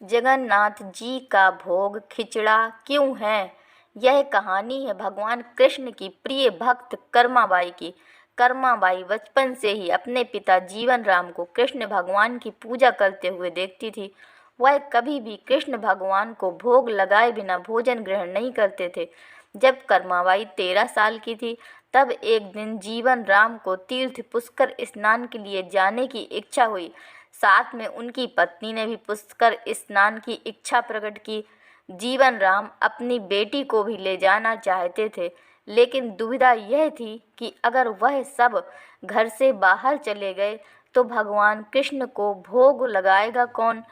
जगन्नाथ जी का भोग खिचड़ा क्यों है? यह कहानी है भगवान कृष्ण की प्रिय भक्त कर्माबाई की। कर्माबाई बचपन से ही अपने पिता जीवन राम को कृष्ण भगवान की पूजा करते हुए देखती थी। वह कभी भी कृष्ण भगवान को भोग लगाए बिना भोजन ग्रहण नहीं करते थे। जब कर्माबाई 13 साल की थी, तब एक दिन जीवन राम को तीर्थ पुष्कर स्नान के लिए जाने की इच्छा हुई। साथ में उनकी पत्नी ने भी पुष्कर स्नान की इच्छा प्रकट की। जीवन राम अपनी बेटी को भी ले जाना चाहते थे, लेकिन दुविधा यह थी कि अगर वह सब घर से बाहर चले गए तो भगवान कृष्ण को भोग लगाएगा कौन।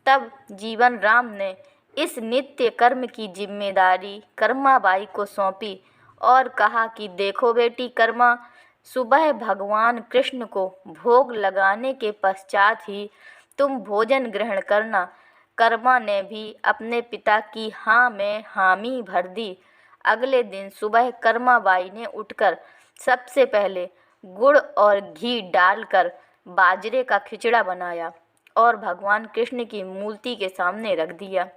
तब जीवन राम ने इस नित्य कर्म की जिम्मेदारी कर्माबाई को सौंपी और कहा कि देखो बेटी कर्मा, सुबह भगवान कृष्ण को भोग लगाने के पश्चात ही तुम भोजन ग्रहण करना। कर्मा ने भी अपने पिता की हाँ में हामी भर दी। अगले दिन सुबह कर्माबाई ने उठकर सबसे पहले गुड़ और घी डालकर बाजरे का खिचड़ा बनाया और भगवान कृष्ण की मूर्ति के सामने रख दिया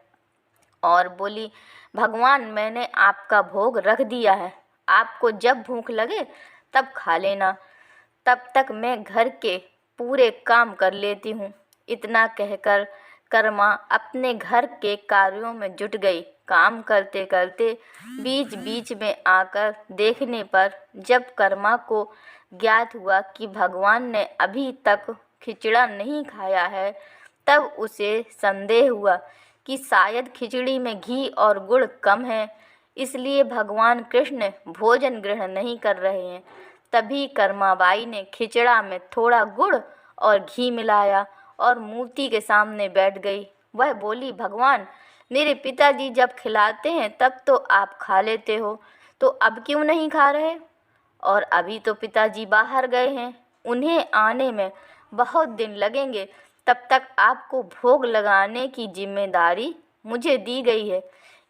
और बोली, भगवान मैंने आपका भोग रख दिया है, आपको जब भूख लगे तब खा लेना, तब तक मैं घर के पूरे काम कर लेती हूँ। इतना कहकर कर्मा अपने घर के कार्यों में जुट गई। काम करते करते बीच बीच में आकर देखने पर जब कर्मा को ज्ञात हुआ कि भगवान ने अभी तक खिचड़ा नहीं खाया है, तब उसे संदेह हुआ कि शायद खिचड़ी में घी और गुड़ कम है, इसलिए भगवान कृष्ण भोजन ग्रहण नहीं कर रहे हैं। तभी कर्माबाई ने खिचड़ा में थोड़ा गुड़ और घी मिलाया और मूर्ति के सामने बैठ गई। वह बोली, भगवान मेरे पिताजी जब खिलाते हैं तब तो आप खा लेते हो, तो अब क्यों नहीं खा रहे? और अभी तो पिताजी बाहर गए हैं, उन्हें आने में बहुत दिन लगेंगे, तब तक आपको भोग लगाने की जिम्मेदारी मुझे दी गई है,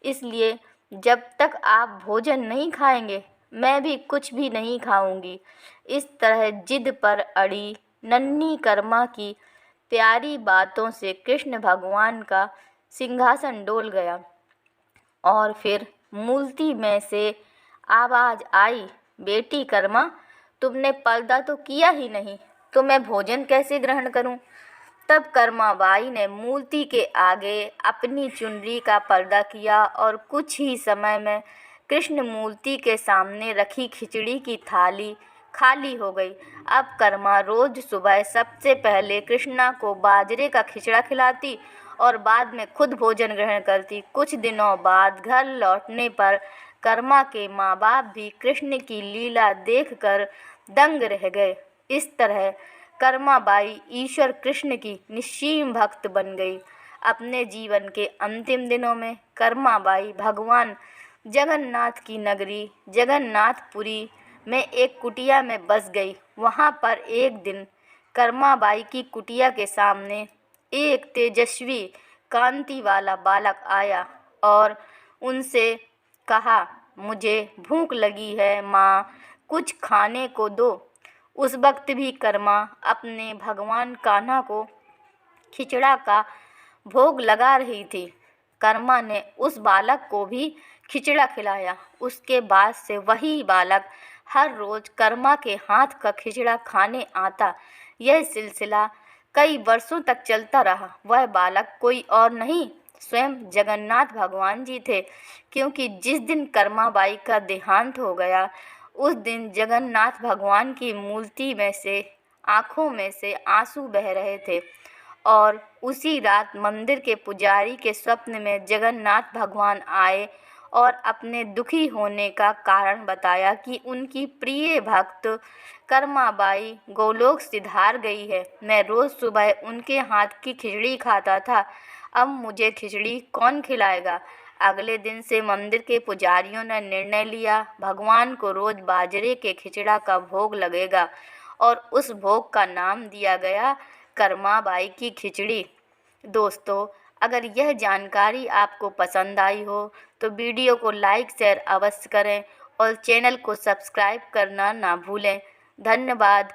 इसलिए जब तक आप भोजन नहीं खाएंगे मैं भी कुछ भी नहीं खाऊंगी। इस तरह जिद पर अड़ी नन्ही कर्मा की प्यारी बातों से कृष्ण भगवान का सिंहासन डोल गया और फिर मूर्ति में से आवाज़ आई, बेटी कर्मा, तुमने पर्दा तो किया ही नहीं, तो मैं भोजन कैसे ग्रहण करूं? तब कर्माबाई ने मूर्ति के आगे अपनी चुनरी का पर्दा किया और कुछ ही समय में कृष्ण मूर्ति के सामने रखी खिचड़ी की थाली खाली हो गई। अब कर्मा रोज सुबह सबसे पहले कृष्णा को बाजरे का खिचड़ा खिलाती और बाद में खुद भोजन ग्रहण करती। कुछ दिनों बाद घर लौटने पर कर्मा के माँ बाप भी कृष्ण की लीला देखकर दंग रह गए। इस तरह कर्माबाई ईश्वर कृष्ण की निस्सीम भक्त बन गई। अपने जीवन के अंतिम दिनों में कर्माबाई भगवान जगन्नाथ की नगरी जगन्नाथपुरी में एक कुटिया में बस गई। वहाँ पर एक दिन कर्माबाई की कुटिया के सामने एक तेजस्वी कांति वाला बालक आया और उनसे कहा, मुझे भूख लगी है माँ, कुछ खाने को दो। उस वक्त भी कर्मा अपने भगवान कान्हा को खिचड़ा का भोग लगा रही थी। कर्मा ने उस बालक को भी खिचड़ा खिलाया। उसके बाद से वही बालक हर रोज कर्मा के हाथ का खिचड़ा खाने आता। यह सिलसिला कई वर्षों तक चलता रहा। वह बालक कोई और नहीं, स्वयं जगन्नाथ भगवान जी थे, क्योंकि जिस दिन कर्माबाई का देहांत हो गया उस दिन जगन्नाथ भगवान की मूर्ति में से आँखों में से आंसू बह रहे थे और उसी रात मंदिर के पुजारी के स्वप्न में जगन्नाथ भगवान आए और अपने दुखी होने का कारण बताया कि उनकी प्रिय भक्त कर्माबाई गोलोक सिधार गई है। मैं रोज़ सुबह उनके हाथ की खिचड़ी खाता था, अब मुझे खिचड़ी कौन खिलाएगा? अगले दिन से मंदिर के पुजारियों ने निर्णय लिया, भगवान को रोज बाजरे के खिचड़ा का भोग लगेगा और उस भोग का नाम दिया गया कर्माबाई की खिचड़ी। दोस्तों, अगर यह जानकारी आपको पसंद आई हो तो वीडियो को लाइक शेयर अवश्य करें और चैनल को सब्सक्राइब करना ना भूलें। धन्यवाद।